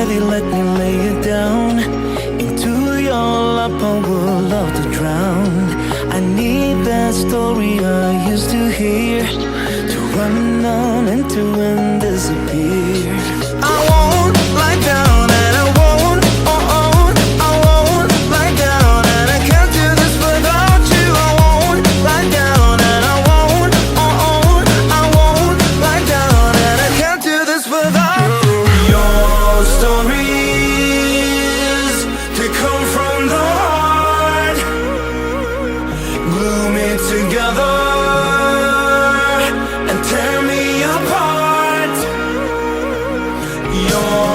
they let me lay it down into your lap, I would love to drown. I need that story I used to hear to run on into and disappear. I won't lie down and I won't, I won't lie down, and I can't do this without you. I won't lie down and I won't, I won't lie down, and I can't do this without you. Your stories, they come from the heart, glue me together and tear me apart. Your